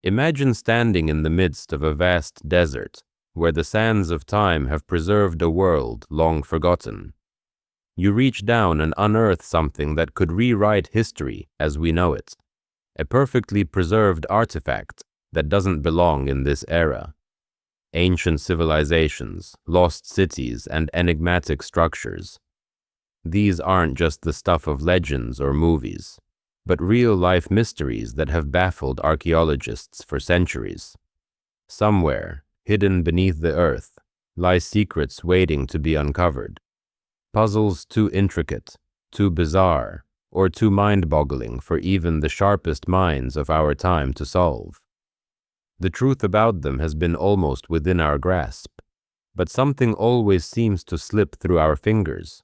Imagine standing in the midst of a vast desert, where the sands of time have preserved a world long forgotten. You reach down and unearth something that could rewrite history as we know it, a perfectly preserved artifact that doesn't belong in this era. Ancient civilizations, lost cities, and enigmatic structures. These aren't just the stuff of legends or movies, but real-life mysteries that have baffled archaeologists for centuries. Somewhere, hidden beneath the earth, lie secrets waiting to be uncovered. Puzzles too intricate, too bizarre, or too mind-boggling for even the sharpest minds of our time to solve. The truth about them has been almost within our grasp, but something always seems to slip through our fingers.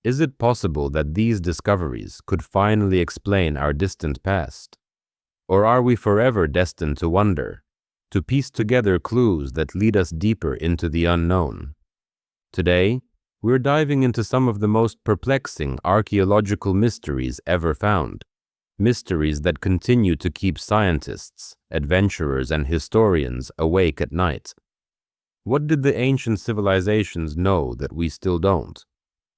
Is it possible that these discoveries could finally explain our distant past? Or are we forever destined to wonder, to piece together clues that lead us deeper into the unknown? Today, we're diving into some of the most perplexing archaeological mysteries ever found, mysteries that continue to keep scientists, adventurers, and historians awake at night. What did the ancient civilizations know that we still don't?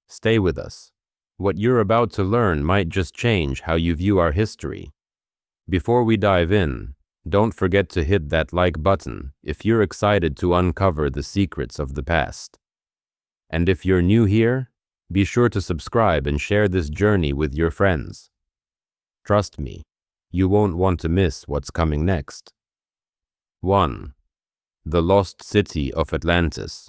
Stay with us. What you're about to learn might just change how you view our history. Before we dive in, don't forget to hit that like button if you're excited to uncover the secrets of the past. And if you're new here, be sure to subscribe and share this journey with your friends. Trust me, you won't want to miss what's coming next. 1. The Lost City of Atlantis.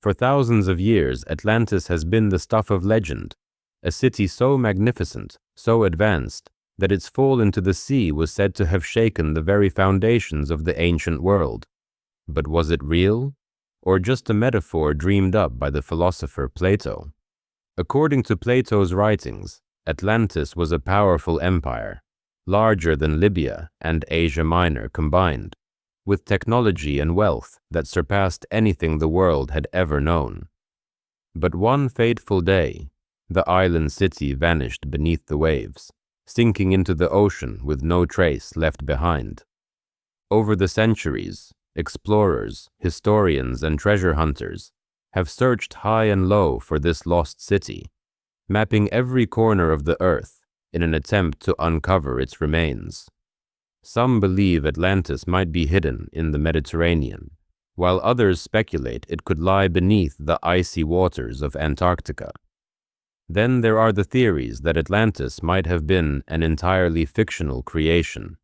For thousands of years, Atlantis has been the stuff of legend, a city so magnificent, so advanced, that its fall into the sea was said to have shaken the very foundations of the ancient world. But was it real, or just a metaphor dreamed up by the philosopher Plato? According to Plato's writings, Atlantis was a powerful empire, larger than Libya and Asia Minor combined, with technology and wealth that surpassed anything the world had ever known. But one fateful day, the island city vanished beneath the waves, sinking into the ocean with no trace left behind. Over the centuries, explorers, historians, and treasure hunters have searched high and low for this lost city, mapping every corner of the earth in an attempt to uncover its remains. Some believe Atlantis might be hidden in the Mediterranean, while others speculate it could lie beneath the icy waters of Antarctica. Then there are the theories that Atlantis might have been an entirely fictional creation,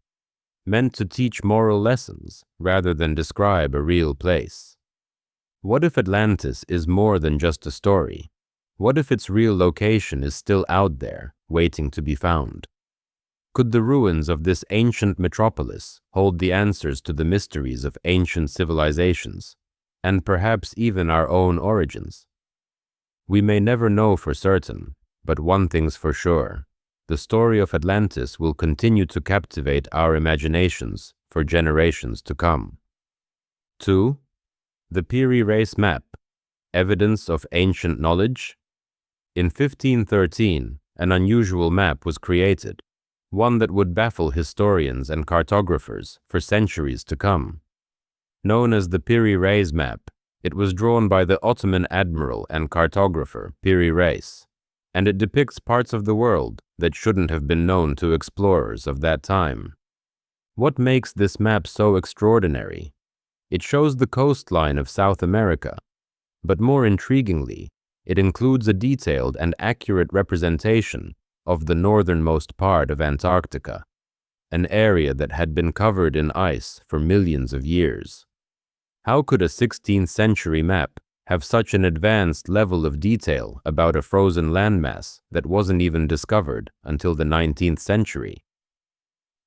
meant to teach moral lessons rather than describe a real place. What if Atlantis is more than just a story? What if its real location is still out there, waiting to be found? Could the ruins of this ancient metropolis hold the answers to the mysteries of ancient civilizations, and perhaps even our own origins? We may never know for certain, but one thing's for sure: the story of Atlantis will continue to captivate our imaginations for generations to come. 2. The Piri Reis Map, evidence of ancient knowledge. In 1513, an unusual map was created, one that would baffle historians and cartographers for centuries to come. Known as the Piri Reis Map, it was drawn by the Ottoman admiral and cartographer Piri Reis, and it depicts parts of the world that shouldn't have been known to explorers of that time. What makes this map so extraordinary? It shows the coastline of South America, but more intriguingly, it includes a detailed and accurate representation of the northernmost part of Antarctica, an area that had been covered in ice for millions of years. How could a 16th century map have such an advanced level of detail about a frozen landmass that wasn't even discovered until the 19th century?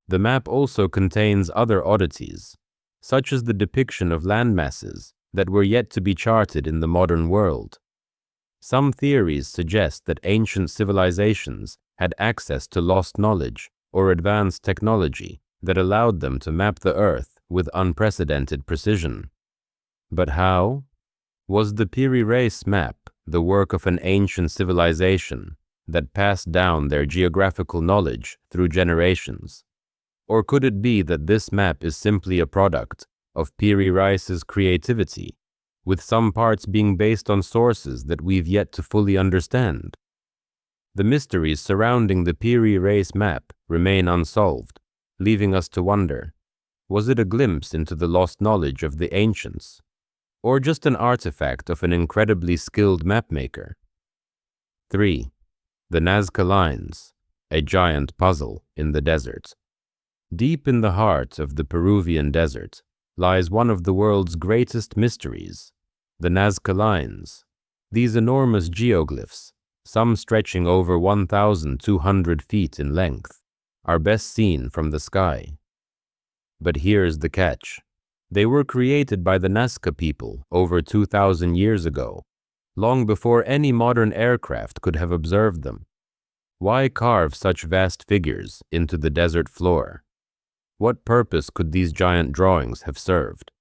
The map also contains other oddities, such as the depiction of landmasses that were yet to be charted in the modern world. Some theories suggest that ancient civilizations had access to lost knowledge or advanced technology that allowed them to map the Earth with unprecedented precision. But how? Was the Piri Reis Map the work of an ancient civilization that passed down their geographical knowledge through generations? Or could it be that this map is simply a product of Piri Reis's creativity, with some parts being based on sources that we've yet to fully understand? The mysteries surrounding the Piri Reis Map remain unsolved, leaving us to wonder, was it a glimpse into the lost knowledge of the ancients, or just an artifact of an incredibly skilled mapmaker? 3. The Nazca Lines, a giant puzzle in the desert. Deep in the heart of the Peruvian desert lies one of the world's greatest mysteries, the Nazca Lines. These enormous geoglyphs, some stretching over 1,200 feet in length, are best seen from the sky. But here's the catch. They were created by the Nazca people over 2,000 years ago, long before any modern aircraft could have observed them. Why carve such vast figures into the desert floor? What purpose could these giant drawings have served?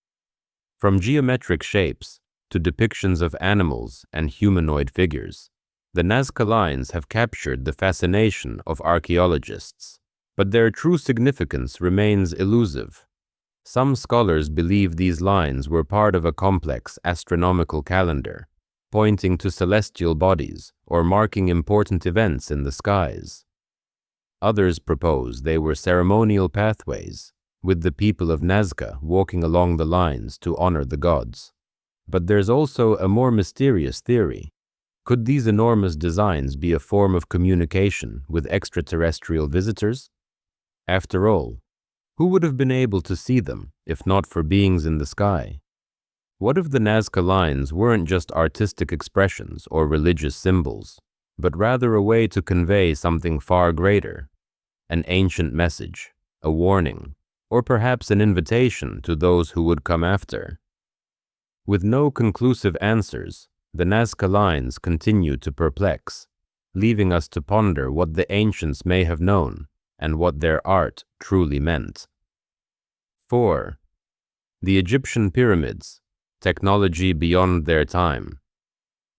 From geometric shapes to depictions of animals and humanoid figures, the Nazca Lines have captured the fascination of archaeologists, but their true significance remains elusive. Some scholars believe these lines were part of a complex astronomical calendar, pointing to celestial bodies or marking important events in the skies. Others propose they were ceremonial pathways, with the people of Nazca walking along the lines to honor the gods. But there's also a more mysterious theory. Could these enormous designs be a form of communication with extraterrestrial visitors? After all, who would have been able to see them if not for beings in the sky? What if the Nazca Lines weren't just artistic expressions or religious symbols, but rather a way to convey something far greater? An ancient message, a warning, or perhaps an invitation to those who would come after? With no conclusive answers, the Nazca Lines continue to perplex, leaving us to ponder what the ancients may have known and what their art truly meant. 4. The Egyptian Pyramids, technology beyond their time.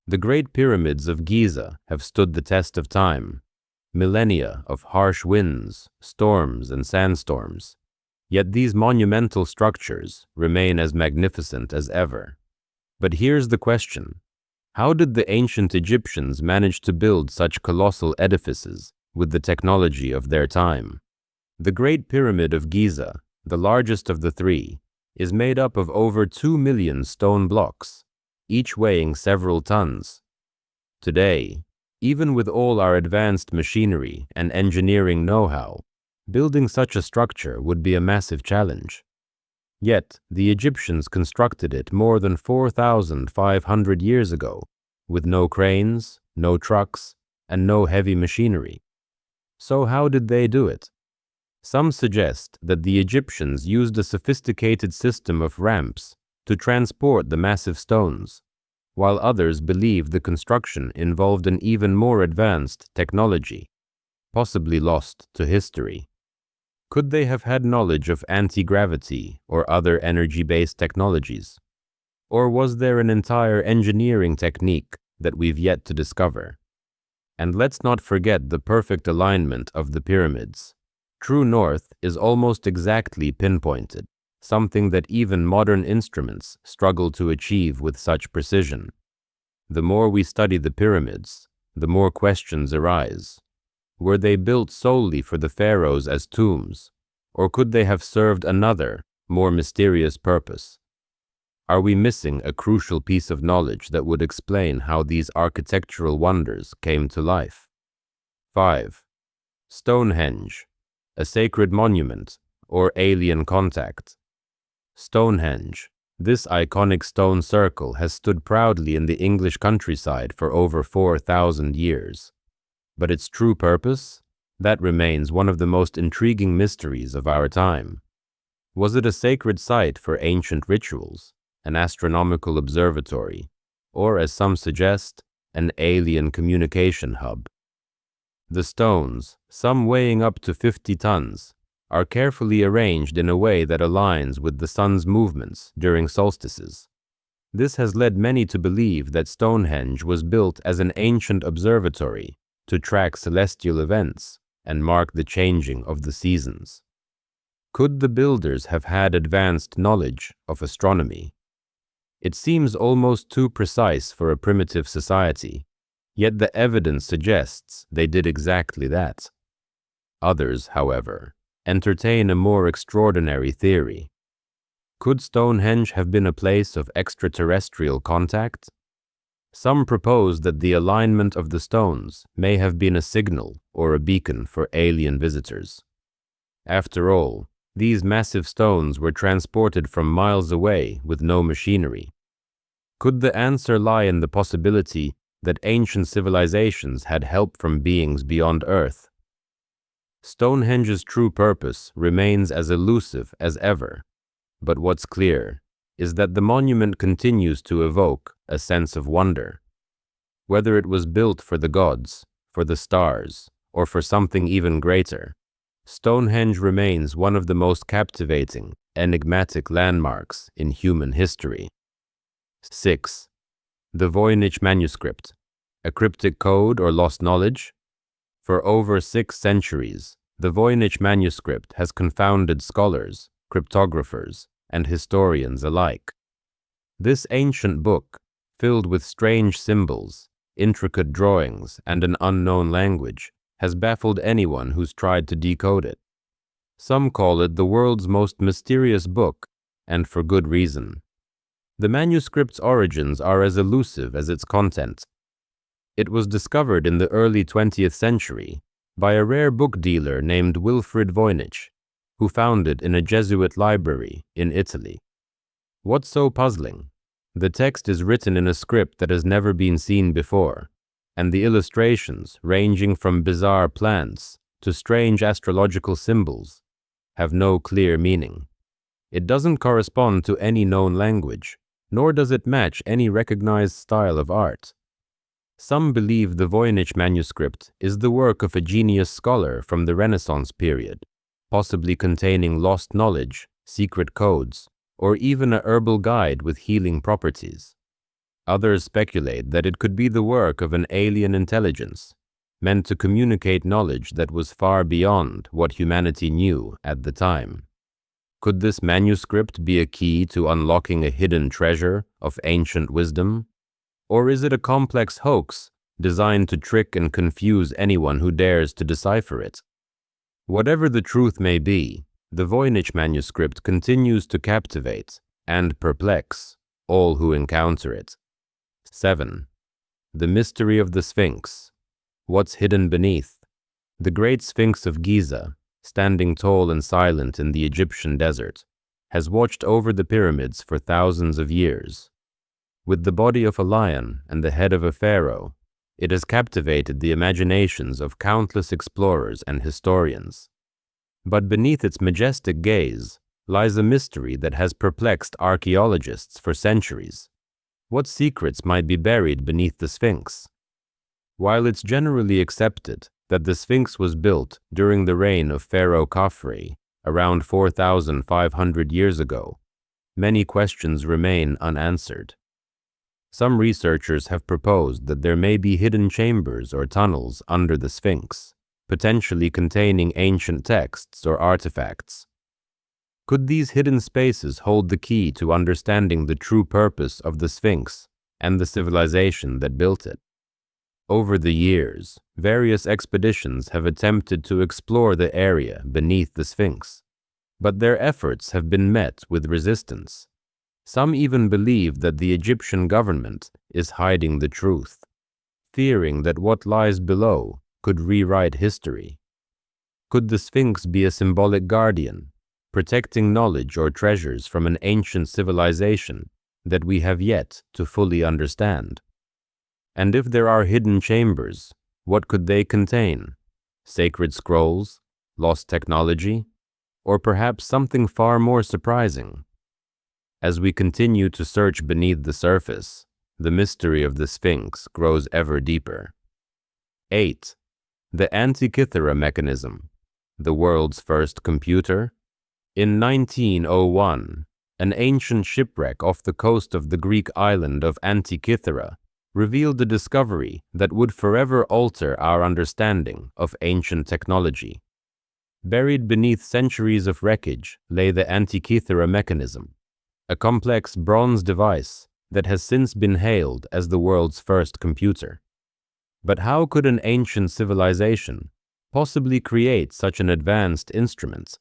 The Great Pyramids of Giza have stood the test of time, millennia of harsh winds, storms, and sandstorms. Yet these monumental structures remain as magnificent as ever. But here's the question. How did the ancient Egyptians manage to build such colossal edifices with the technology of their time? The Great Pyramid of Giza, the largest of the three, is made up of over 2 million stone blocks, each weighing several tons. Today, even with all our advanced machinery and engineering know-how, building such a structure would be a massive challenge. Yet, the Egyptians constructed it more than 4,500 years ago, with no cranes, no trucks, and no heavy machinery. So how did they do it? Some suggest that the Egyptians used a sophisticated system of ramps to transport the massive stones, while others believe the construction involved an even more advanced technology, possibly lost to history. Could they have had knowledge of anti-gravity or other energy-based technologies? Or was there an entire engineering technique that we've yet to discover? And let's not forget the perfect alignment of the pyramids. True north is almost exactly pinpointed, something that even modern instruments struggle to achieve with such precision. The more we study the pyramids, the more questions arise. Were they built solely for the pharaohs as tombs, or could they have served another, more mysterious purpose? Are we missing a crucial piece of knowledge that would explain how these architectural wonders came to life? 5. Stonehenge, a sacred monument or alien contact. Stonehenge, this iconic stone circle, has stood proudly in the English countryside for over 4,000 years. But its true purpose? That remains one of the most intriguing mysteries of our time. Was it a sacred site for ancient rituals, an astronomical observatory, or, as some suggest, an alien communication hub? The stones, some weighing up to 50 tons, are carefully arranged in a way that aligns with the sun's movements during solstices. This has led many to believe that Stonehenge was built as an ancient observatory to track celestial events and mark the changing of the seasons. Could the builders have had advanced knowledge of astronomy? It seems almost too precise for a primitive society, yet the evidence suggests they did exactly that. Others, however, entertain a more extraordinary theory. Could Stonehenge have been a place of extraterrestrial contact? Some propose that the alignment of the stones may have been a signal or a beacon for alien visitors. After all, these massive stones were transported from miles away with no machinery. Could the answer lie in the possibility that ancient civilizations had help from beings beyond Earth? Stonehenge's true purpose remains as elusive as ever, but what's clear is that the monument continues to evoke a sense of wonder. Whether it was built for the gods, for the stars, or for something even greater, Stonehenge remains one of the most captivating, enigmatic landmarks in human history. 6. The Voynich Manuscript, a cryptic code or lost knowledge? For over 6 centuries, the Voynich manuscript has confounded scholars, cryptographers, and historians alike. This ancient book, filled with strange symbols, intricate drawings, and an unknown language, has baffled anyone who's tried to decode it. Some call it the world's most mysterious book, and for good reason. The manuscript's origins are as elusive as its content. It was discovered in the early 20th century by a rare book dealer named Wilfrid Voynich, who found it in a Jesuit library in Italy. What's so puzzling? The text is written in a script that has never been seen before, and the illustrations, ranging from bizarre plants to strange astrological symbols, have no clear meaning. It doesn't correspond to any known language, nor does it match any recognized style of art. Some believe the Voynich manuscript is the work of a genius scholar from the Renaissance period, possibly containing lost knowledge, secret codes, or even a herbal guide with healing properties. Others speculate that it could be the work of an alien intelligence, meant to communicate knowledge that was far beyond what humanity knew at the time. Could this manuscript be a key to unlocking a hidden treasure of ancient wisdom? Or is it a complex hoax designed to trick and confuse anyone who dares to decipher it? Whatever the truth may be, the Voynich manuscript continues to captivate and perplex all who encounter it. 7. The mystery of the Sphinx. What's hidden beneath? The Great Sphinx of Giza, standing tall and silent in the Egyptian desert, has watched over the pyramids for thousands of years. With the body of a lion and the head of a pharaoh, it has captivated the imaginations of countless explorers and historians. But beneath its majestic gaze lies a mystery that has perplexed archaeologists for centuries. What secrets might be buried beneath the Sphinx? While it's generally accepted that the Sphinx was built during the reign of Pharaoh Khafre around 4,500 years ago, many questions remain unanswered. Some researchers have proposed that there may be hidden chambers or tunnels under the Sphinx, potentially containing ancient texts or artifacts. Could these hidden spaces hold the key to understanding the true purpose of the Sphinx and the civilization that built it? Over the years, various expeditions have attempted to explore the area beneath the Sphinx, but their efforts have been met with resistance. Some even believe that the Egyptian government is hiding the truth, fearing that what lies below could rewrite history. Could the Sphinx be a symbolic guardian, protecting knowledge or treasures from an ancient civilization that we have yet to fully understand? And if there are hidden chambers, what could they contain? Sacred scrolls, lost technology, or perhaps something far more surprising? As we continue to search beneath the surface, the mystery of the Sphinx grows ever deeper. 8. The Antikythera Mechanism, the world's first computer. In 1901, an ancient shipwreck off the coast of the Greek island of Antikythera revealed a discovery that would forever alter our understanding of ancient technology. Buried beneath centuries of wreckage lay the Antikythera Mechanism, a complex bronze device that has since been hailed as the world's first computer. But how could an ancient civilization possibly create such an advanced instrument?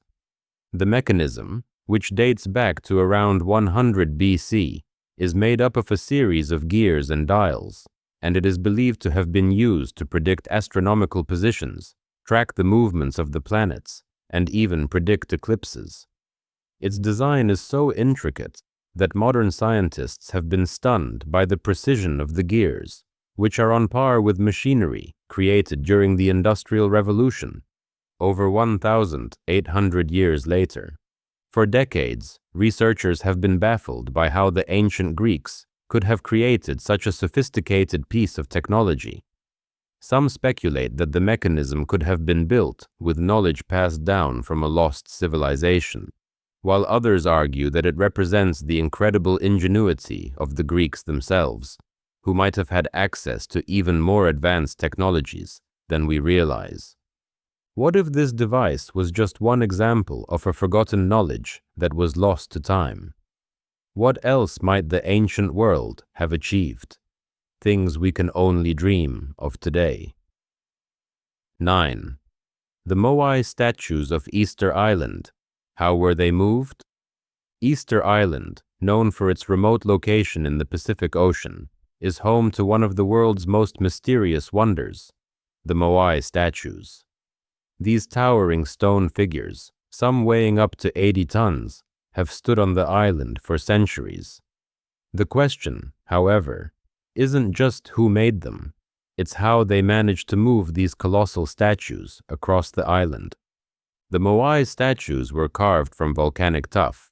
The mechanism, which dates back to around 100 BC, is made up of a series of gears and dials, and it is believed to have been used to predict astronomical positions, track the movements of the planets, and even predict eclipses. Its design is so intricate that modern scientists have been stunned by the precision of the gears, which are on par with machinery created during the Industrial Revolution, over 1,800 years later. For decades, researchers have been baffled by how the ancient Greeks could have created such a sophisticated piece of technology. Some speculate that the mechanism could have been built with knowledge passed down from a lost civilization, while others argue that it represents the incredible ingenuity of the Greeks themselves, who might have had access to even more advanced technologies than we realize. What if this device was just one example of a forgotten knowledge that was lost to time? What else might the ancient world have achieved? Things we can only dream of today. 9. The Moai statues of Easter Island. How were they moved? Easter Island, known for its remote location in the Pacific Ocean, is home to one of the world's most mysterious wonders, the Moai statues. These towering stone figures, some weighing up to 80 tons, have stood on the island for centuries. The question, however, isn't just who made them, it's how they managed to move these colossal statues across the island. The Moai statues were carved from volcanic tuff,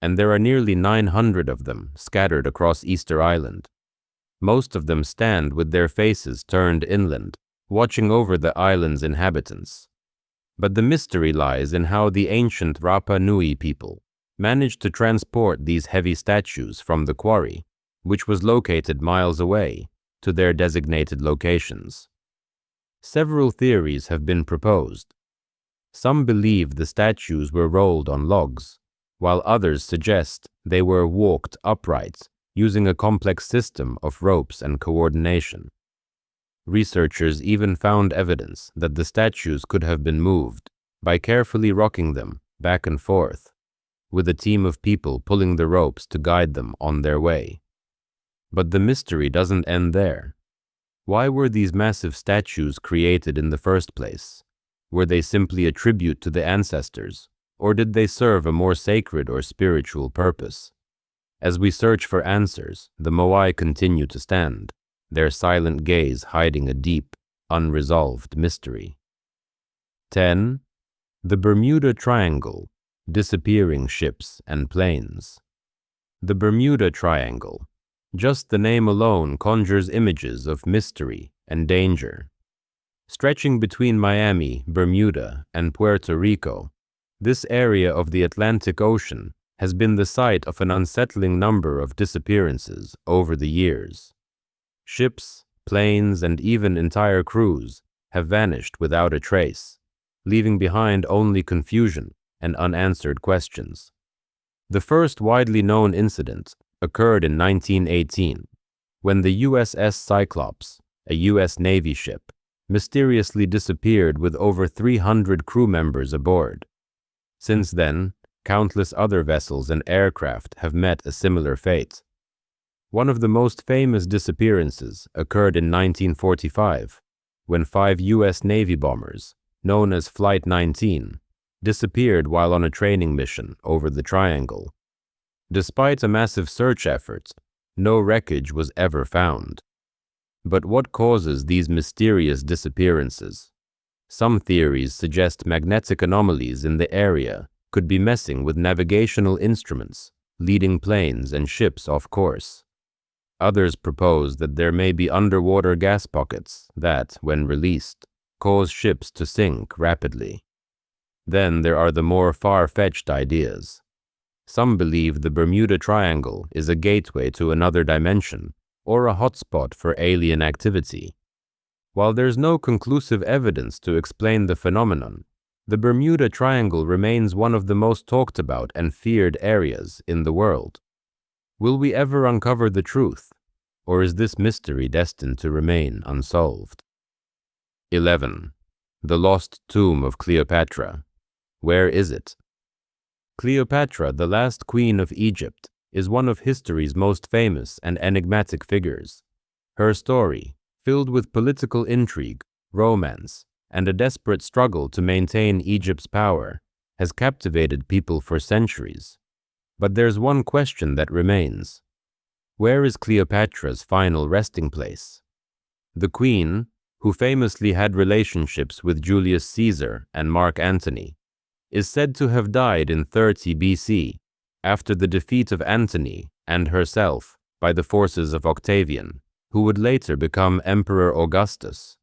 and there are nearly 900 of them scattered across Easter Island. Most of them stand with their faces turned inland, watching over the island's inhabitants. But the mystery lies in how the ancient Rapa Nui people managed to transport these heavy statues from the quarry, which was located miles away, to their designated locations. Several theories have been proposed. Some believe the statues were rolled on logs, while others suggest they were walked upright using a complex system of ropes and coordination. Researchers even found evidence that the statues could have been moved by carefully rocking them back and forth, with a team of people pulling the ropes to guide them on their way. But the mystery doesn't end there. Why were these massive statues created in the first place? Were they simply a tribute to the ancestors, or did they serve a more sacred or spiritual purpose? As we search for answers, the Moai continue to stand, their silent gaze hiding a deep, unresolved mystery. 10. The Bermuda Triangle, disappearing ships and planes. The Bermuda Triangle. Just the name alone conjures images of mystery and danger. Stretching between Miami, Bermuda, and Puerto Rico, this area of the Atlantic Ocean has been the site of an unsettling number of disappearances over the years. Ships, planes, and even entire crews have vanished without a trace, leaving behind only confusion and unanswered questions. The first widely known incident occurred in 1918, when the USS Cyclops, a U.S. Navy ship, mysteriously disappeared with over 300 crew members aboard. Since then, countless other vessels and aircraft have met a similar fate. One of the most famous disappearances occurred in 1945, when 5 U.S. Navy bombers, known as Flight 19, disappeared while on a training mission over the Triangle. Despite a massive search effort, no wreckage was ever found. But what causes these mysterious disappearances? Some theories suggest magnetic anomalies in the area could be messing with navigational instruments, leading planes and ships off course. Others propose that there may be underwater gas pockets that, when released, cause ships to sink rapidly. Then there are the more far-fetched ideas. Some believe the Bermuda Triangle is a gateway to another dimension or a hotspot for alien activity. While there's no conclusive evidence to explain the phenomenon, The Bermuda Triangle remains one of the most talked about and feared areas in the world. Will we ever uncover the truth, or is this mystery destined to remain unsolved? 11. The Lost Tomb of Cleopatra. Where is it? Cleopatra, the last queen of Egypt, is one of history's most famous and enigmatic figures. Her story, filled with political intrigue, romance, and a desperate struggle to maintain Egypt's power, has captivated people for centuries. But there's one question that remains. Where is Cleopatra's final resting place? The queen, who famously had relationships with Julius Caesar and Mark Antony, is said to have died in 30 BC, after the defeat of Antony and herself by the forces of Octavian, who would later become Emperor Augustus.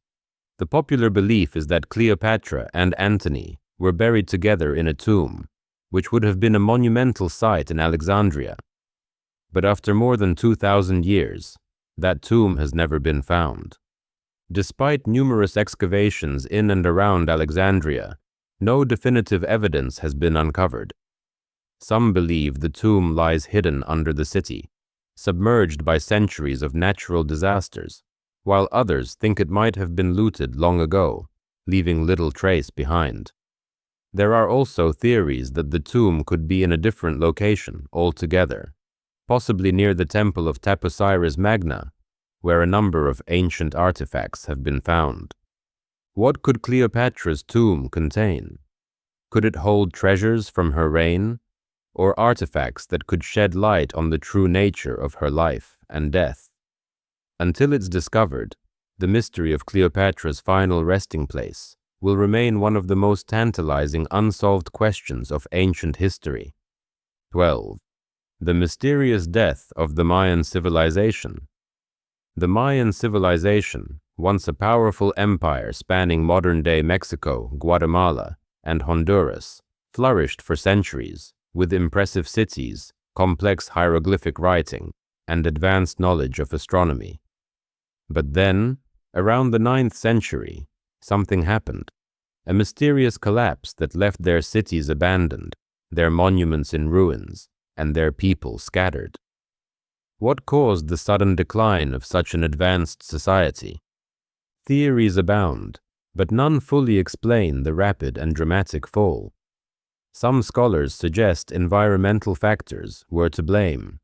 The popular belief is that Cleopatra and Antony were buried together in a tomb, which would have been a monumental site in Alexandria. But after more than 2,000 years, that tomb has never been found. Despite numerous excavations in and around Alexandria, no definitive evidence has been uncovered. Some believe the tomb lies hidden under the city, submerged by centuries of natural disasters, while others think it might have been looted long ago, leaving little trace behind. There are also theories that the tomb could be in a different location altogether, possibly near the temple of Taposiris Magna, where a number of ancient artifacts have been found. What could Cleopatra's tomb contain? Could it hold treasures from her reign, or artifacts that could shed light on the true nature of her life and death? Until it's discovered, the mystery of Cleopatra's final resting place will remain one of the most tantalizing unsolved questions of ancient history. 12. The mysterious death of the Mayan civilization. The Mayan civilization, once a powerful empire spanning modern-day Mexico, Guatemala, and Honduras, flourished for centuries, with impressive cities, complex hieroglyphic writing, and advanced knowledge of astronomy. But then, around the 9th century, something happened. A mysterious collapse that left their cities abandoned, their monuments in ruins, and their people scattered. What caused the sudden decline of such an advanced society? Theories abound, but none fully explain the rapid and dramatic fall. Some scholars suggest environmental factors were to blame,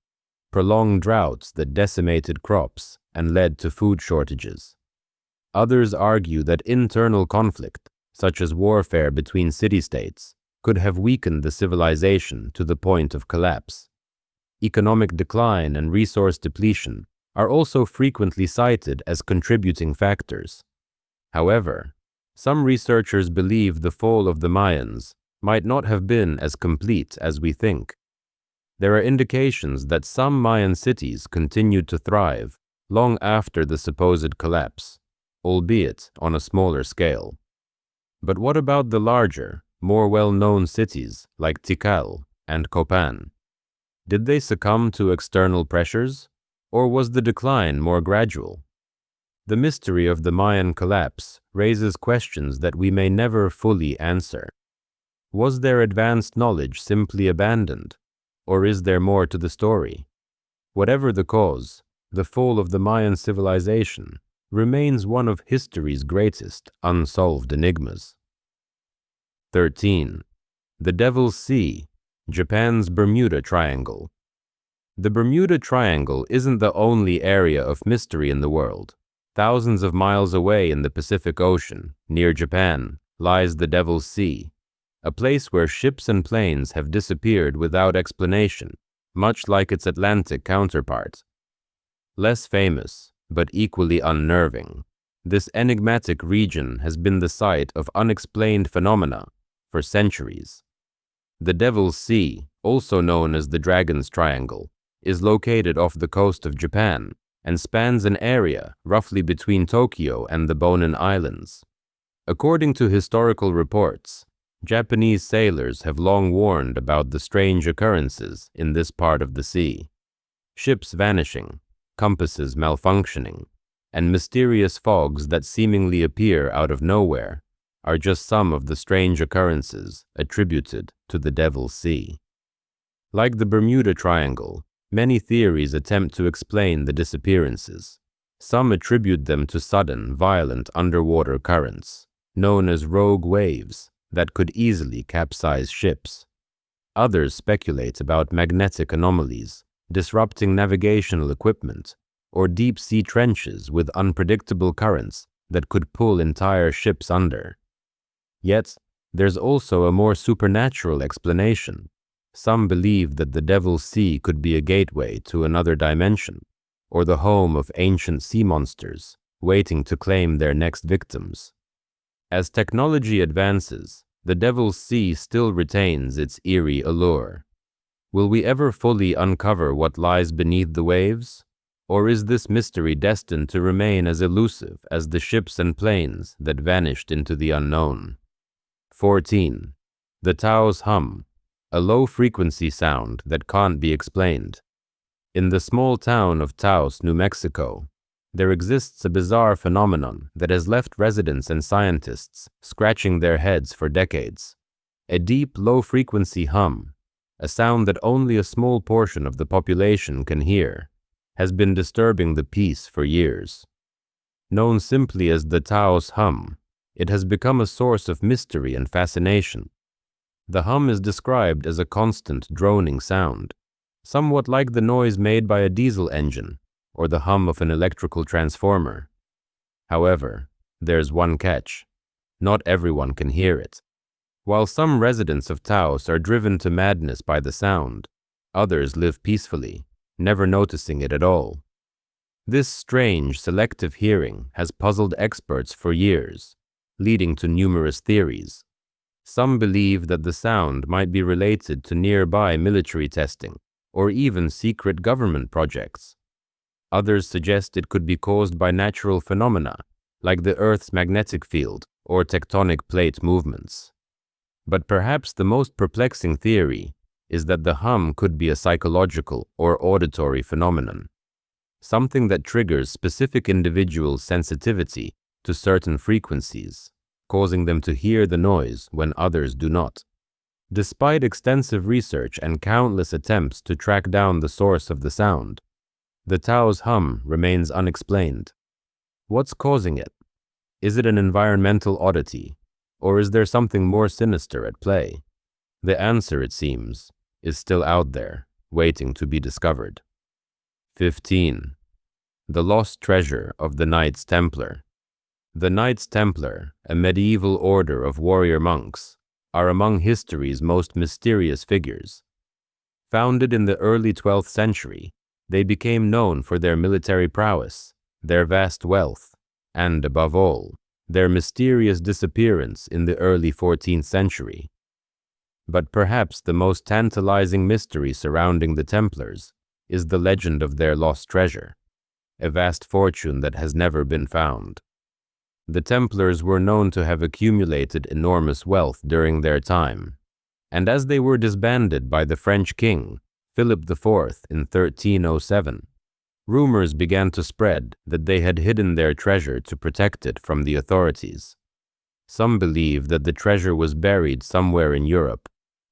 prolonged droughts that decimated crops and led to food shortages. Others argue that internal conflict, such as warfare between city-states, could have weakened the civilization to the point of collapse. Economic decline and resource depletion are also frequently cited as contributing factors. However, some researchers believe the fall of the Mayans might not have been as complete as we think. There are indications that some Mayan cities continued to thrive long after the supposed collapse, albeit on a smaller scale. But what about the larger, more well-known cities like Tikal and Copan? Did they succumb to external pressures, or was the decline more gradual? The mystery of the Mayan collapse raises questions that we may never fully answer. Was their advanced knowledge simply abandoned, or is there more to the story? Whatever the cause, the fall of the Mayan civilization remains one of history's greatest unsolved enigmas. 13. The Devil's Sea, Japan's Bermuda Triangle. The Bermuda Triangle isn't the only area of mystery in the world. Thousands of miles away in the Pacific Ocean, near Japan, lies the Devil's Sea, a place where ships and planes have disappeared without explanation, much like its Atlantic counterpart. Less famous, but equally unnerving, this enigmatic region has been the site of unexplained phenomena for centuries. The Devil's Sea, also known as the Dragon's Triangle, is located off the coast of Japan and spans an area roughly between Tokyo and the Bonin Islands. According to historical reports, Japanese sailors have long warned about the strange occurrences in this part of the sea. Ships vanishing, compasses malfunctioning, and mysterious fogs that seemingly appear out of nowhere are just some of the strange occurrences attributed to the Devil's Sea. Like the Bermuda Triangle, many theories attempt to explain the disappearances. Some attribute them to sudden, violent underwater currents, known as rogue waves, that could easily capsize ships. Others speculate about magnetic anomalies, disrupting navigational equipment, or deep-sea trenches with unpredictable currents that could pull entire ships under. Yet, there's also a more supernatural explanation. Some believe that the Devil's Sea could be a gateway to another dimension, or the home of ancient sea monsters waiting to claim their next victims. As technology advances, the Devil's Sea still retains its eerie allure. Will we ever fully uncover what lies beneath the waves? Or is this mystery destined to remain as elusive as the ships and planes that vanished into the unknown? 14. The Taos hum, a low-frequency sound that can't be explained. In the small town of Taos, New Mexico, there exists a bizarre phenomenon that has left residents and scientists scratching their heads for decades. A deep, low-frequency hum, a sound that only a small portion of the population can hear, has been disturbing the peace for years. Known simply as the Taos hum, it has become a source of mystery and fascination. The hum is described as a constant droning sound, somewhat like the noise made by a diesel engine or the hum of an electrical transformer. However, there's one catch. Not everyone can hear it. While some residents of Taos are driven to madness by the sound, others live peacefully, never noticing it at all. This strange, selective hearing has puzzled experts for years, leading to numerous theories. Some believe that the sound might be related to nearby military testing or even secret government projects. Others suggest it could be caused by natural phenomena like the Earth's magnetic field or tectonic plate movements. But perhaps the most perplexing theory is that the hum could be a psychological or auditory phenomenon, something that triggers specific individuals' sensitivity to certain frequencies, causing them to hear the noise when others do not. Despite extensive research and countless attempts to track down the source of the sound, the Taos hum remains unexplained. What's causing it? Is it an environmental oddity, or is there something more sinister at play? The answer, it seems, is still out there, waiting to be discovered. 15. The Lost Treasure of the Knights Templar. The Knights Templar, a medieval order of warrior monks, are among history's most mysterious figures. Founded in the early 12th century, they became known for their military prowess, their vast wealth, and, above all, their mysterious disappearance in the early 14th century. But perhaps the most tantalizing mystery surrounding the Templars is the legend of their lost treasure, a vast fortune that has never been found. The Templars were known to have accumulated enormous wealth during their time, and as they were disbanded by the French king, Philip IV, in 1307, rumors began to spread that they had hidden their treasure to protect it from the authorities. Some believe that the treasure was buried somewhere in Europe,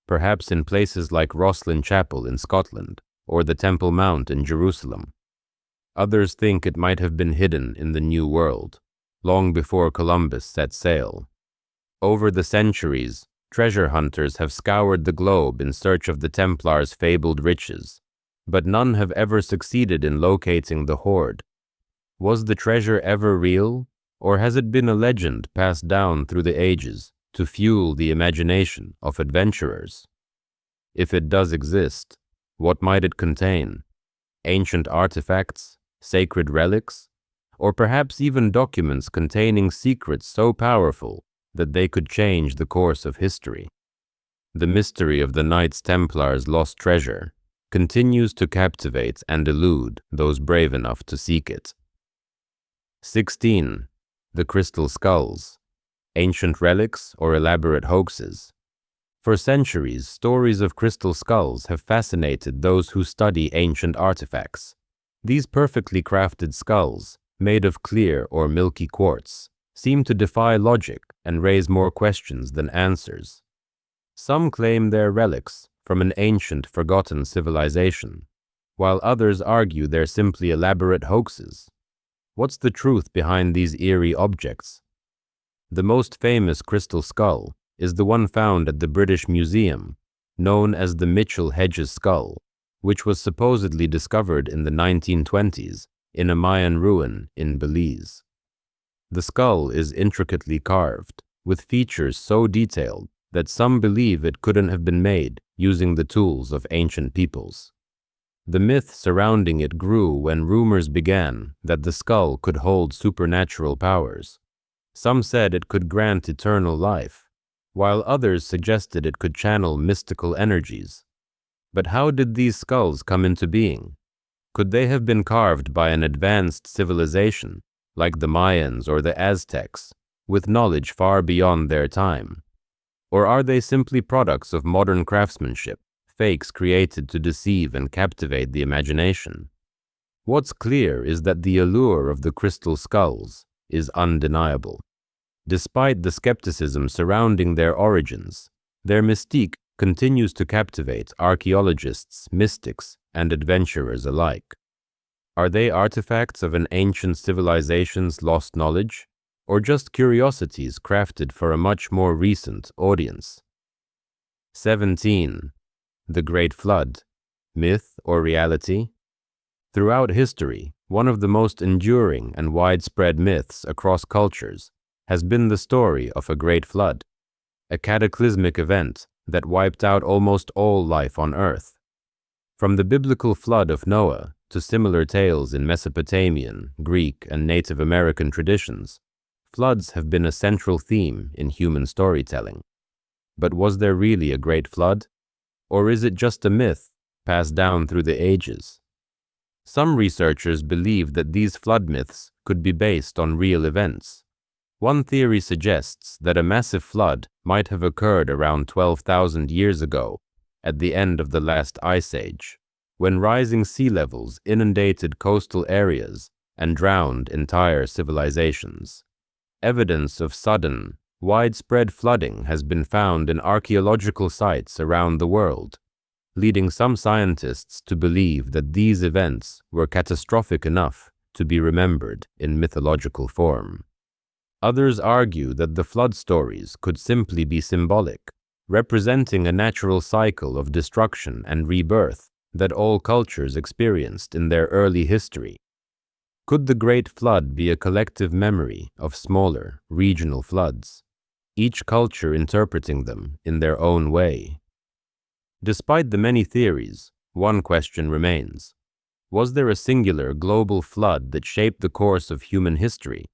perhaps in places like Rosslyn Chapel in Scotland or the Temple Mount in Jerusalem. Others think it might have been hidden in the New World, long before Columbus set sail. Over the centuries, treasure hunters have scoured the globe in search of the Templars' fabled riches, but none have ever succeeded in locating the hoard. Was the treasure ever real, or has it been a legend passed down through the ages to fuel the imagination of adventurers? If it does exist, what might it contain? Ancient artifacts, sacred relics, or perhaps even documents containing secrets so powerful that they could change the course of history? The mystery of the Knights Templar's lost treasure continues to captivate and elude those brave enough to seek it. 16. The Crystal Skulls. Ancient relics or elaborate hoaxes. For centuries, stories of crystal skulls have fascinated those who study ancient artifacts. These perfectly crafted skulls, made of clear or milky quartz, seem to defy logic and raise more questions than answers. Some claim they're relics from an ancient, forgotten civilization, while others argue they're simply elaborate hoaxes. What's the truth behind these eerie objects? The most famous crystal skull is the one found at the British Museum, known as the Mitchell-Hedges skull, which was supposedly discovered in the 1920s in a Mayan ruin in Belize. The skull is intricately carved, with features so detailed that some believe it couldn't have been made using the tools of ancient peoples. The myth surrounding it grew when rumors began that the skull could hold supernatural powers. Some said it could grant eternal life, while others suggested it could channel mystical energies. But how did these skulls come into being? Could they have been carved by an advanced civilization, like the Mayans or the Aztecs, with knowledge far beyond their time? Or are they simply products of modern craftsmanship, fakes created to deceive and captivate the imagination? What's clear is that the allure of the crystal skulls is undeniable. Despite the skepticism surrounding their origins, their mystique continues to captivate archaeologists, mystics, and adventurers alike. Are they artifacts of an ancient civilization's lost knowledge, or just curiosities crafted for a much more recent audience? 17. The Great Flood. Myth or reality? Throughout history, one of the most enduring and widespread myths across cultures has been the story of a great flood, a cataclysmic event that wiped out almost all life on Earth. From the biblical flood of Noah to similar tales in Mesopotamian, Greek, and Native American traditions, floods have been a central theme in human storytelling. But was there really a great flood? Or is it just a myth passed down through the ages? Some researchers believe that these flood myths could be based on real events. One theory suggests that a massive flood might have occurred around 12,000 years ago, at the end of the last ice age, when rising sea levels inundated coastal areas and drowned entire civilizations. Evidence of sudden, widespread flooding has been found in archaeological sites around the world, leading some scientists to believe that these events were catastrophic enough to be remembered in mythological form. Others argue that the flood stories could simply be symbolic, representing a natural cycle of destruction and rebirth that all cultures experienced in their early history. Could the Great Flood be a collective memory of smaller, regional floods, each culture interpreting them in their own way? Despite the many theories, one question remains. Was there a singular global flood that shaped the course of human history?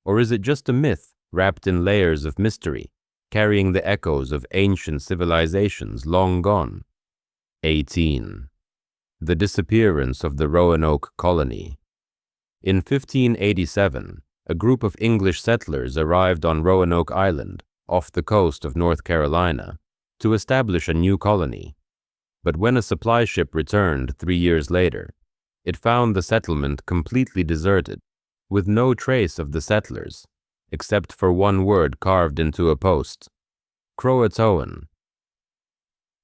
Or is it just a myth wrapped in layers of mystery, carrying the echoes of ancient civilizations long gone? 18. The disappearance of the Roanoke colony. In 1587, a group of English settlers arrived on Roanoke Island, off the coast of North Carolina, to establish a new colony. But when a supply ship returned 3 years later, it found the settlement completely deserted, with no trace of the settlers, except for one word carved into a post: Croatoan.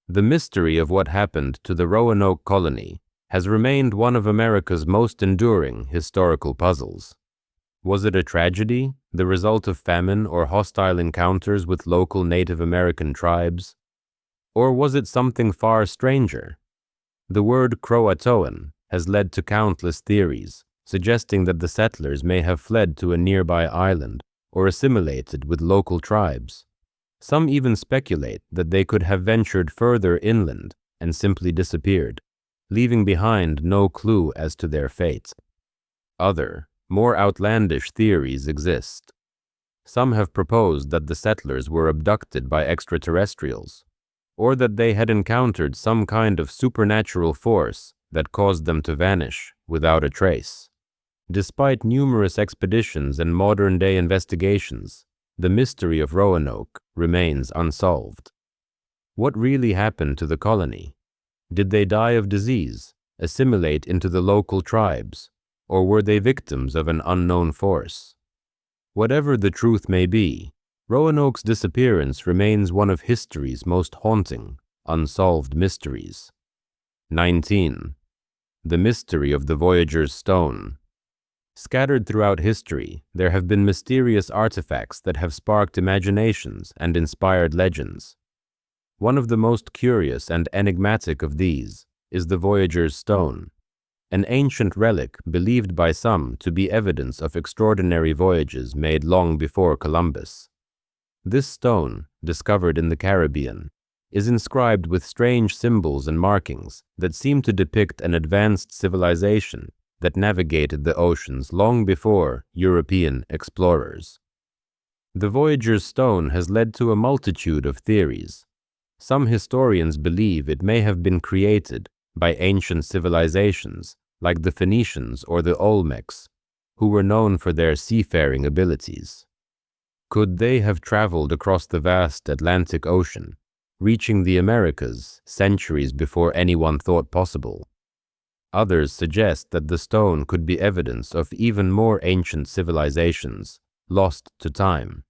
The mystery of what happened to the Roanoke colony has remained one of America's most enduring historical puzzles. Was it a tragedy, the result of famine or hostile encounters with local Native American tribes? Or was it something far stranger? The word Croatoan has led to countless theories, suggesting that the settlers may have fled to a nearby island or assimilated with local tribes. Some even speculate that they could have ventured further inland and simply disappeared, leaving behind no clue as to their fate. Other, more outlandish theories exist. Some have proposed that the settlers were abducted by extraterrestrials, or that they had encountered some kind of supernatural force that caused them to vanish without a trace. Despite numerous expeditions and modern-day investigations, the mystery of Roanoke remains unsolved. What really happened to the colony? Did they die of disease, assimilate into the local tribes, or were they victims of an unknown force? Whatever the truth may be, Roanoke's disappearance remains one of history's most haunting, unsolved mysteries. 19. The mystery of the Voyager's Stone. Scattered throughout history, there have been mysterious artifacts that have sparked imaginations and inspired legends. One of the most curious and enigmatic of these is the Voyager's Stone, an ancient relic believed by some to be evidence of extraordinary voyages made long before Columbus. This stone, discovered in the Caribbean, is inscribed with strange symbols and markings that seem to depict an advanced civilization that navigated the oceans long before European explorers. The Voyager's Stone has led to a multitude of theories. Some historians believe it may have been created by ancient civilizations like the Phoenicians or the Olmecs, who were known for their seafaring abilities. Could they have traveled across the vast Atlantic Ocean, reaching the Americas centuries before anyone thought possible? Others suggest that the stone could be evidence of even more ancient civilizations, lost to time.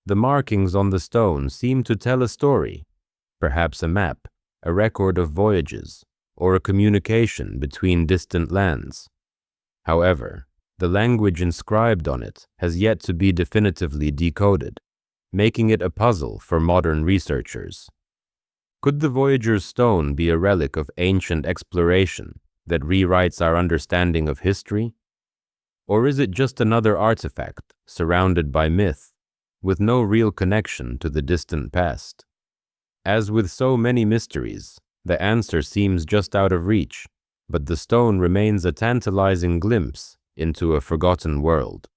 The markings on the stone seem to tell a story, perhaps a map, a record of voyages, or a communication between distant lands. However, the language inscribed on it has yet to be definitively decoded, making it a puzzle for modern researchers. Could the Voyager's Stone be a relic of ancient exploration that rewrites our understanding of history? Or is it just another artifact surrounded by myth, with no real connection to the distant past? As with so many mysteries, the answer seems just out of reach, but the stone remains a tantalizing glimpse into a forgotten world.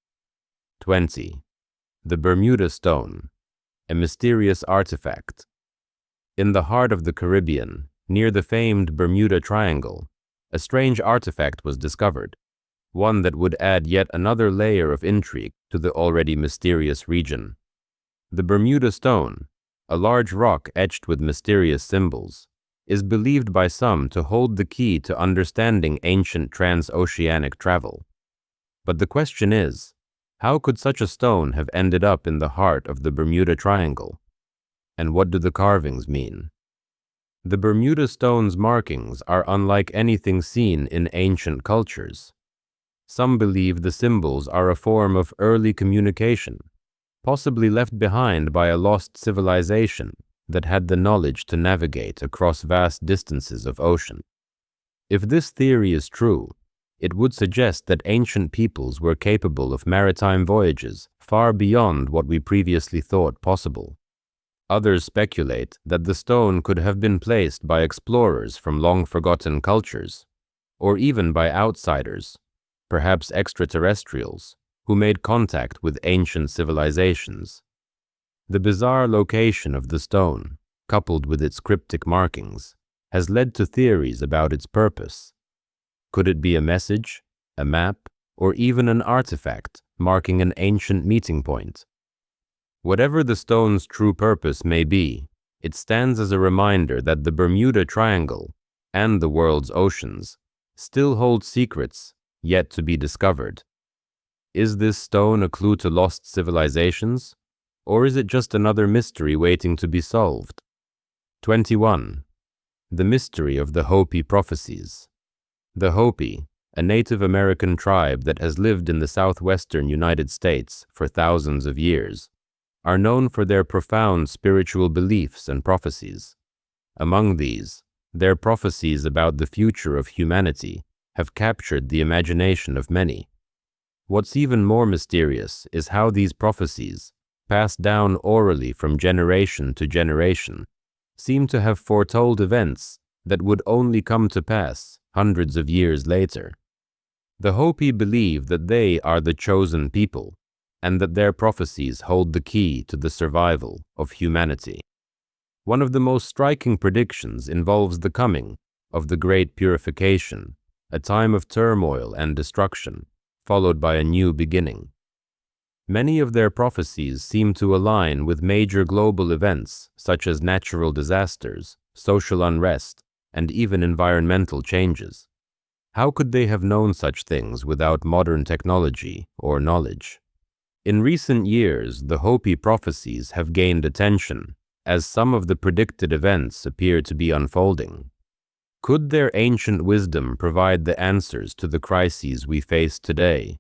20. The Bermuda Stone, a mysterious artifact. In the heart of the Caribbean, near the famed Bermuda Triangle, a strange artifact was discovered, one that would add yet another layer of intrigue to the already mysterious region. The Bermuda Stone, a large rock etched with mysterious symbols, is believed by some to hold the key to understanding ancient transoceanic travel. But the question is, how could such a stone have ended up in the heart of the Bermuda Triangle? And what do the carvings mean? The Bermuda Stone's markings are unlike anything seen in ancient cultures. Some believe the symbols are a form of early communication, possibly left behind by a lost civilization that had the knowledge to navigate across vast distances of ocean. If this theory is true, it would suggest that ancient peoples were capable of maritime voyages far beyond what we previously thought possible. Others speculate that the stone could have been placed by explorers from long-forgotten cultures, or even by outsiders, perhaps extraterrestrials, who made contact with ancient civilizations. The bizarre location of the stone, coupled with its cryptic markings, has led to theories about its purpose. Could it be a message, a map, or even an artifact marking an ancient meeting point? Whatever the stone's true purpose may be, it stands as a reminder that the Bermuda Triangle and the world's oceans still hold secrets yet to be discovered. Is this stone a clue to lost civilizations, or is it just another mystery waiting to be solved? 21. The mystery of the Hopi prophecies. The Hopi, a Native American tribe that has lived in the southwestern United States for thousands of years, are known for their profound spiritual beliefs and prophecies. Among these, their prophecies about the future of humanity have captured the imagination of many. What's even more mysterious is how these prophecies, passed down orally from generation to generation, seem to have foretold events that would only come to pass hundreds of years later. The Hopi believe that they are the chosen people, and that their prophecies hold the key to the survival of humanity. One of the most striking predictions involves the coming of the Great Purification, a time of turmoil and destruction, followed by a new beginning. Many of their prophecies seem to align with major global events such as natural disasters, social unrest, and even environmental changes. How could they have known such things without modern technology or knowledge? In recent years, the Hopi prophecies have gained attention, as some of the predicted events appear to be unfolding. Could their ancient wisdom provide the answers to the crises we face today?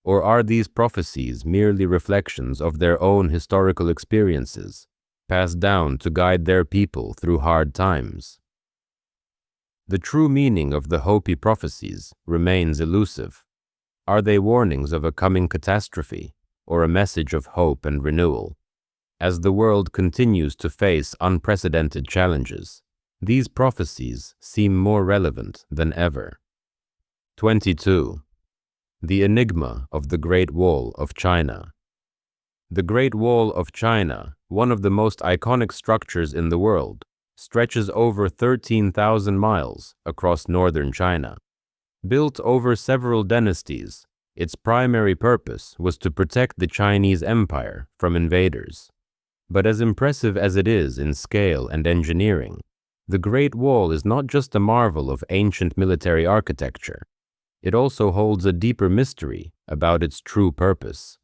Or are these prophecies merely reflections of their own historical experiences, passed down to guide their people through hard times? The true meaning of the Hopi prophecies remains elusive. Are they warnings of a coming catastrophe, or a message of hope and renewal? As the world continues to face unprecedented challenges, these prophecies seem more relevant than ever. 22. The enigma of the Great Wall of China. The Great Wall of China, one of the most iconic structures in the world, stretches over 13,000 miles across northern China. Built over several dynasties, its primary purpose was to protect the Chinese Empire from invaders. But as impressive as it is in scale and engineering, the Great Wall is not just a marvel of ancient military architecture. It also holds a deeper mystery about its true purpose.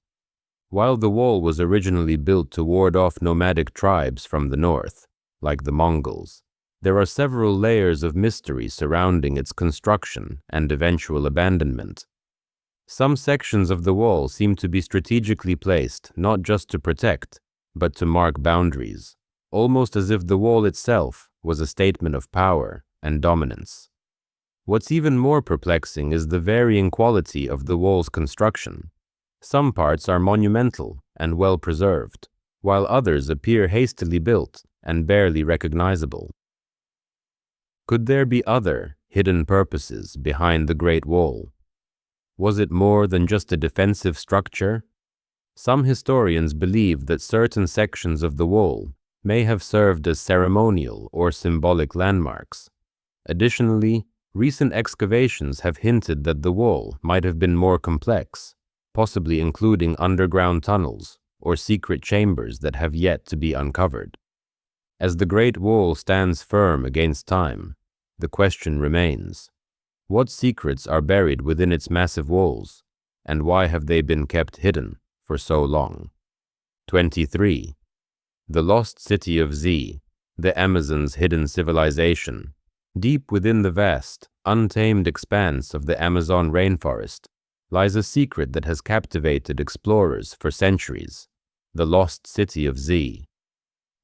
While the wall was originally built to ward off nomadic tribes from the north, like the Mongols, there are several layers of mystery surrounding its construction and eventual abandonment. Some sections of the wall seem to be strategically placed not just to protect, but to mark boundaries, almost as if the wall itself was a statement of power and dominance. What's even more perplexing is the varying quality of the wall's construction. Some parts are monumental and well preserved, while others appear hastily built and barely recognizable. Could there be other, hidden purposes behind the Great Wall? Was it more than just a defensive structure? Some historians believe that certain sections of the wall may have served as ceremonial or symbolic landmarks. Additionally, recent excavations have hinted that the wall might have been more complex, possibly including underground tunnels or secret chambers that have yet to be uncovered. As the Great Wall stands firm against time, the question remains: what secrets are buried within its massive walls, and why have they been kept hidden for so long? 23. The Lost City of Z, the Amazon's hidden civilization. Deep within the vast, untamed expanse of the Amazon rainforest lies a secret that has captivated explorers for centuries: the Lost City of Z.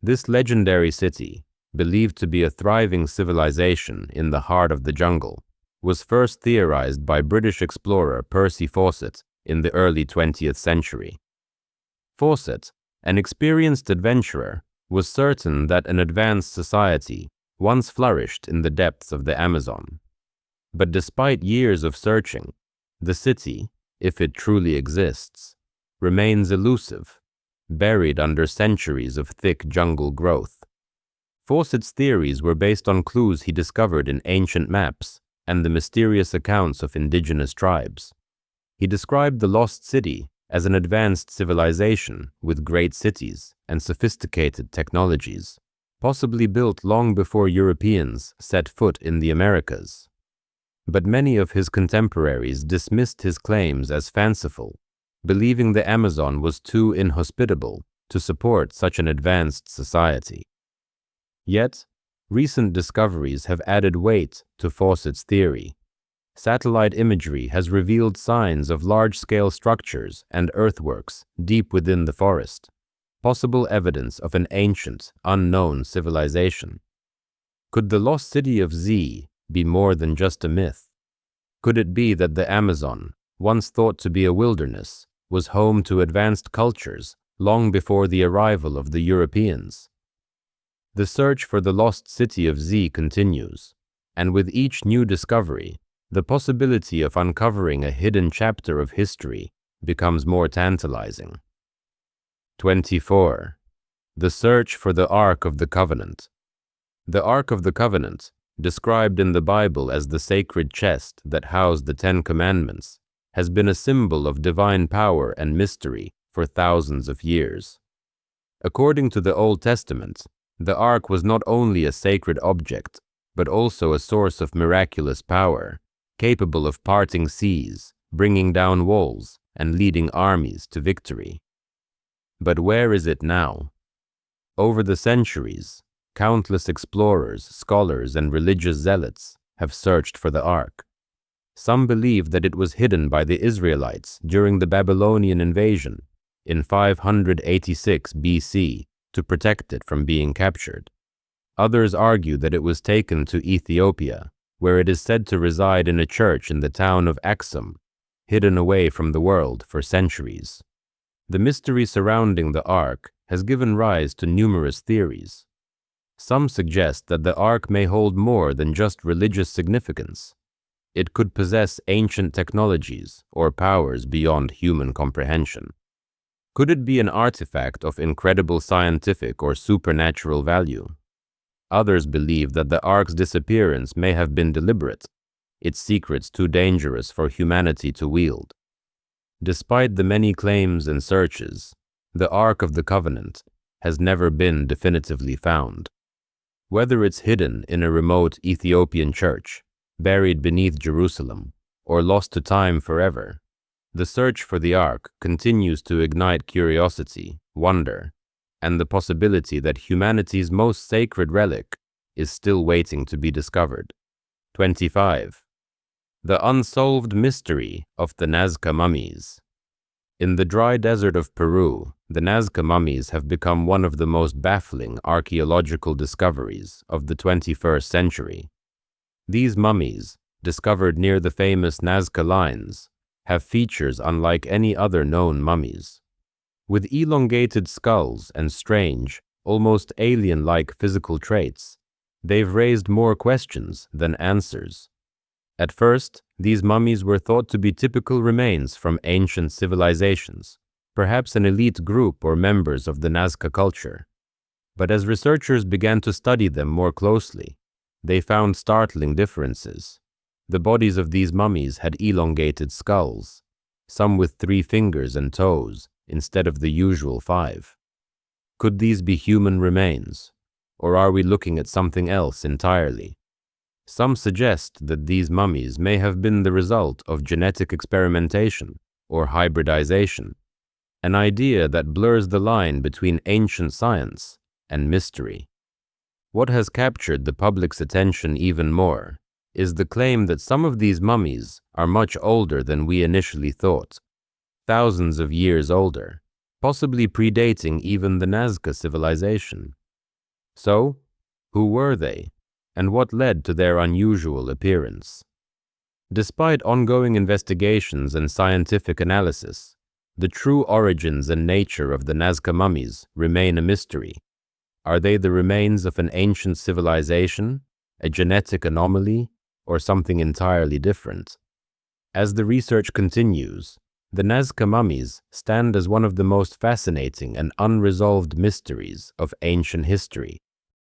This legendary city, believed to be a thriving civilization in the heart of the jungle, was first theorized by British explorer Percy Fawcett in the early 20th century. Fawcett, an experienced adventurer, was certain that an advanced society once flourished in the depths of the Amazon. But despite years of searching, the city, if it truly exists, remains elusive, buried under centuries of thick jungle growth. Fawcett's theories were based on clues he discovered in ancient maps and the mysterious accounts of indigenous tribes. He described the lost city as an advanced civilization with great cities and sophisticated technologies, possibly built long before Europeans set foot in the Americas. But many of his contemporaries dismissed his claims as fanciful, believing the Amazon was too inhospitable to support such an advanced society. Yet, recent discoveries have added weight to Fawcett's theory. Satellite imagery has revealed signs of large-scale structures and earthworks deep within the forest, possible evidence of an ancient, unknown civilization. Could the lost city of Z be more than just a myth? Could it be that the Amazon, once thought to be a wilderness, was home to advanced cultures long before the arrival of the Europeans? The search for the lost city of Z continues, and with each new discovery, the possibility of uncovering a hidden chapter of history becomes more tantalizing. 24. The search for the Ark of the Covenant. The Ark of the Covenant, described in the Bible as the sacred chest that housed the Ten Commandments, has been a symbol of divine power and mystery for thousands of years. According to the Old Testament, the Ark was not only a sacred object, but also a source of miraculous power, capable of parting seas, bringing down walls, and leading armies to victory. But where is it now? Over the centuries, countless explorers, scholars, and religious zealots have searched for the Ark. Some believe that it was hidden by the Israelites during the Babylonian invasion in 586 BC to protect it from being captured. Others argue that it was taken to Ethiopia, where it is said to reside in a church in the town of Axum, hidden away from the world for centuries. The mystery surrounding the Ark has given rise to numerous theories. Some suggest that the Ark may hold more than just religious significance. It could possess ancient technologies or powers beyond human comprehension. Could it be an artifact of incredible scientific or supernatural value? Others believe that the Ark's disappearance may have been deliberate, its secrets too dangerous for humanity to wield. Despite the many claims and searches, the Ark of the Covenant has never been definitively found. Whether it's hidden in a remote Ethiopian church, buried beneath Jerusalem, or lost to time forever, the search for the Ark continues to ignite curiosity, wonder, and the possibility that humanity's most sacred relic is still waiting to be discovered. 25. The unsolved mystery of the Nazca mummies. In the dry desert of Peru, the Nazca mummies have become one of the most baffling archaeological discoveries of the 21st century. These mummies, discovered near the famous Nazca Lines, have features unlike any other known mummies. With elongated skulls and strange, almost alien-like physical traits, they've raised more questions than answers. At first, these mummies were thought to be typical remains from ancient civilizations, perhaps an elite group or members of the Nazca culture. But as researchers began to study them more closely, they found startling differences. The bodies of these mummies had elongated skulls, some with 3 fingers and toes instead of the usual 5. Could these be human remains, or are we looking at something else entirely? Some suggest that these mummies may have been the result of genetic experimentation or hybridization, an idea that blurs the line between ancient science and mystery. What has captured the public's attention even more is the claim that some of these mummies are much older than we initially thought, thousands of years older, possibly predating even the Nazca civilization. So, who were they, and what led to their unusual appearance? Despite ongoing investigations and scientific analysis, the true origins and nature of the Nazca mummies remain a mystery. Are they the remains of an ancient civilization, a genetic anomaly, or something entirely different? As the research continues, the Nazca mummies stand as one of the most fascinating and unresolved mysteries of ancient history.